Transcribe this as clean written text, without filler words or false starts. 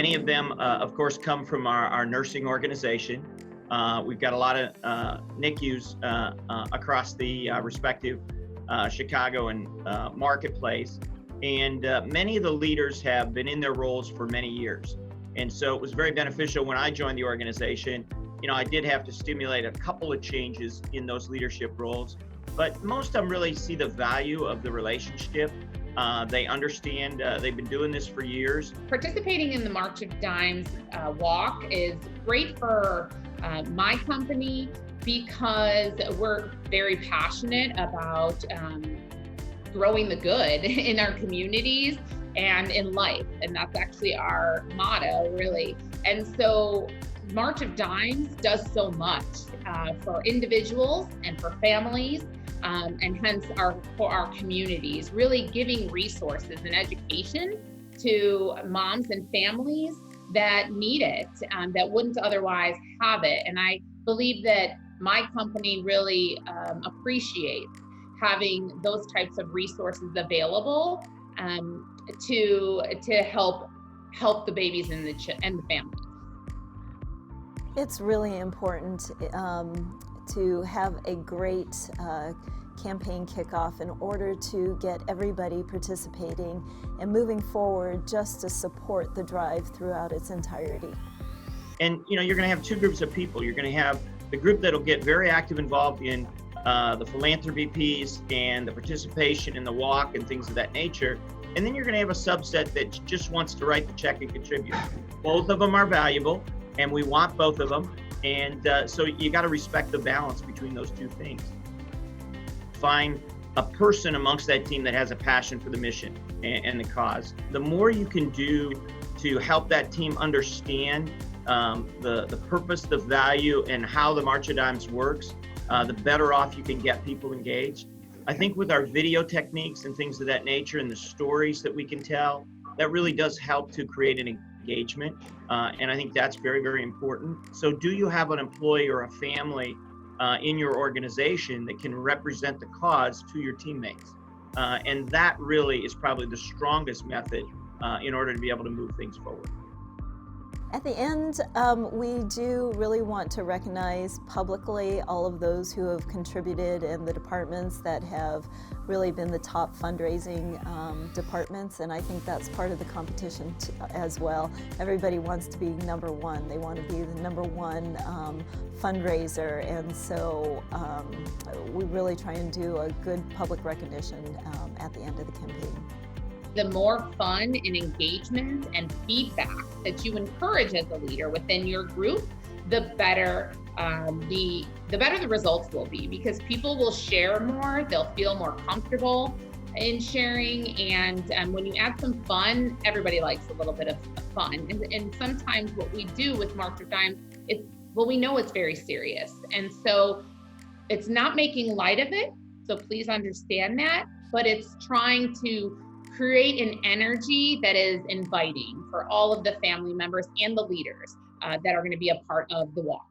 Many of them, of course, come from our nursing organization. We've got a lot of NICUs across the respective Chicago and marketplace. And many of the leaders have been in their roles for many years. And so it was very beneficial when I joined the organization. You know, I did have to stimulate a couple of changes in those leadership roles, but most of them really see the value of the relationship. They understand, they've been doing this for years. Participating in the March of Dimes walk is great for my company because we're very passionate about growing the good in our communities and in life. And that's actually our motto, really. And so March of Dimes does so much for individuals and for families, and hence for our communities, really giving resources and education to moms and families that need it, that wouldn't otherwise have it. And I believe that my company really appreciates having those types of resources available to help the babies and the families. It's really important to have a great campaign kickoff in order to get everybody participating and moving forward, just to support the drive throughout its entirety. And you know, you're going to have two groups of people. You're going to have the group that'll get very active involved in the philanthropy piece and the participation in the walk and things of that nature. And then you're going to have a subset that just wants to write the check and contribute. Both of them are valuable, and we want both of them. And so you got to respect the balance between those two things. Find a person amongst that team that has a passion for the mission and the cause. The more you can do to help that team understand the purpose, the value, and how the March of Dimes works, the better off you can get people engaged. I think with our video techniques and things of that nature and the stories that we can tell, that really does help to create an engagement. And I think that's very, very important. So do you have an employee or a family in your organization that can represent the cause to your teammates? And that really is probably the strongest method in order to be able to move things forward. At the end, we do really want to recognize publicly all of those who have contributed and the departments that have really been the top fundraising departments, and I think that's part of the competition as well. Everybody wants to be number one. They want to be the number one fundraiser, and so we really try and do a good public recognition at the end of the campaign. The more fun and engagement and feedback that you encourage as a leader within your group, the better the better the results will be, because people will share more, they'll feel more comfortable in sharing, and when you add some fun, everybody likes a little bit of fun. And sometimes what we do with March of Dimes, we know it's very serious, and so it's not making light of it, so please understand that, but it's trying to create an energy that is inviting for all of the family members and the leaders that are going to be a part of the walk.